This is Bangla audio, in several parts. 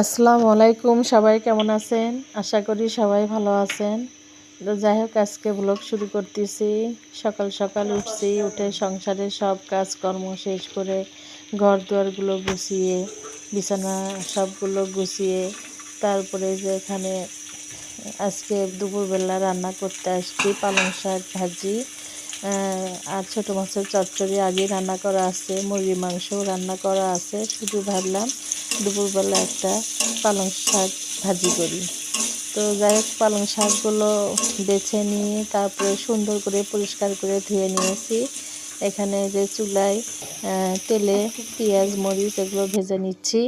আসসালামু আলাইকুম, সবাই কেমন আছেন? আশা করি সবাই ভালো আছেন। তো যাই হোক, আজকে ব্লগ শুরু করতেছি। সকাল সকাল উঠছি, উঠে সংসারের সব কাজকর্ম শেষ করে ঘর দুয়ারগুলো গুছিয়ে, বিছানা সবগুলো গুছিয়ে, তারপরে যে এখানে আজকে দুপুরবেলা রান্না করতে আসছি পালং শাক ভাজি আর ছোটো মাছের চচ্চড়ি আগেই রান্না করা আছে, মুরগির মাংসও রান্না করা আছে। শুধু ভাবলাম দুপুরবেলা একটা পালং শাক ভাজি করি। তো যাই হোক, পালং শাকগুলো বেছে নিয়ে তারপরে সুন্দর করে পরিষ্কার করে ধুয়ে নিয়েছি। এখানে যে চুলায় তেলে পেঁয়াজ মরিচ এগুলো ভেজে নিচ্ছি।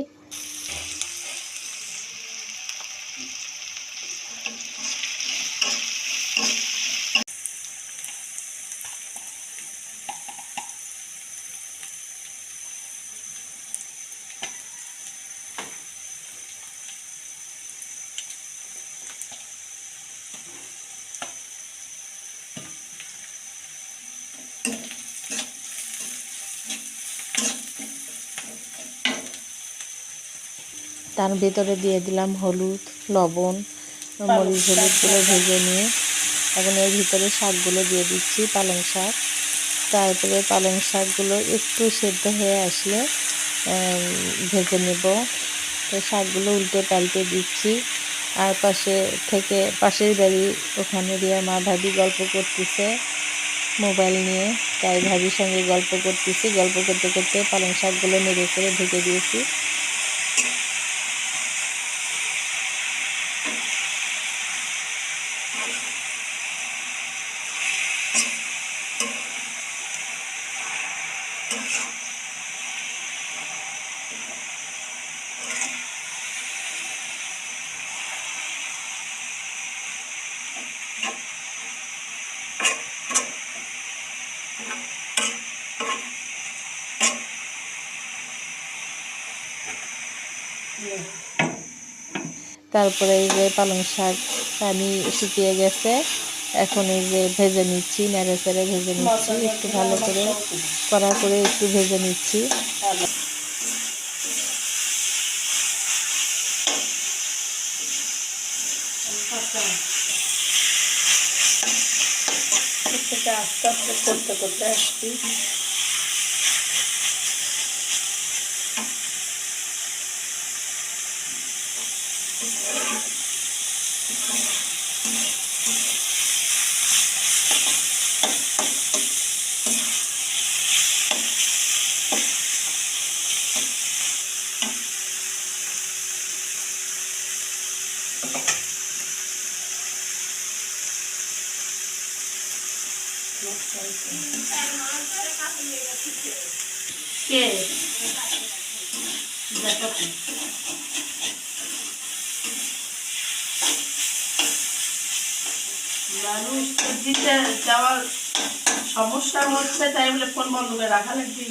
তার ভিতরে দিয়ে দিলাম হলুদ, লবণ, মরিচ, হলুদগুলো ভেজে নিয়ে এখন এর ভিতরে শাকগুলো দিয়ে দিচ্ছি, পালং শাক। তারপরে পালং শাকগুলো একটু সেদ্ধ হয়ে আসলে ভেজে নেব। তো শাকগুলো উল্টে পাল্টে দিচ্ছি। আর পাশের বাড়ি ওখানে দিয়ে মা ভাবি গল্প করতেছে মোবাইল নিয়ে, তাই ভাবির সঙ্গে গল্প করতেছি। গল্প করতে করতে পালং শাকগুলো নেড়ে চেড়ে ঢেকে দিয়েছি। তারপরে এই যে পালং শাক পানি শুকিয়ে গেছে, এখন এই যে ভেজে নিচ্ছি, নেড়ে চেড়ে ভেজে নিচ্ছি, একটু ভালো করে কড়া করে একটু ভেজে নিচ্ছি। আস্তে আস্তে করতে করতে আসছি। কে মানুষ দিতে যাওয়ার সমস্যা হচ্ছে, তাই বলে ফোন বন্ধ করে রাখা লাগবে।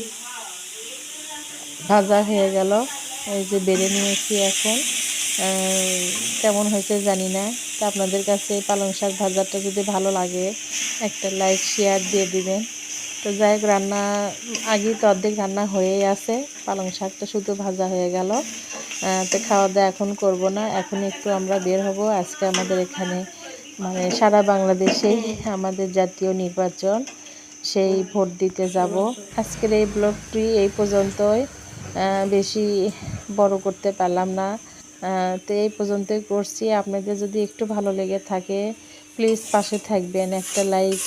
ভাজা হয়ে গেল, এই যে বেড়ে নিয়েছি এখন। কেমন হয়েছে জানি না। তা আপনাদের কাছে পালং শাক ভাজাটা যদি ভালো লাগে একটা লাইক শেয়ার দিয়ে দিবেন। তো যাই হোক, রান্না আগেই তো অর্ধেক রান্না হয়েই আছে, পালং শাকটা শুধু ভাজা হয়ে গেল। তো খাওয়া দাওয়া এখন করব না, এখন একটু আমরা বের হব। আজকে আমাদের এখানে মানে সারা বাংলাদেশেই আমাদের জাতীয় নির্বাচন, সেই ভোট দিতে যাব। আজকের এই ব্লগটি এই পর্যন্তই, বেশি বড় করতে পারলাম না। তো এই পর্যন্তই করছি। আপনাদের যদি একটু ভালো লেগে থাকে প্লিজ পাশে থাকবেন, একটা লাইক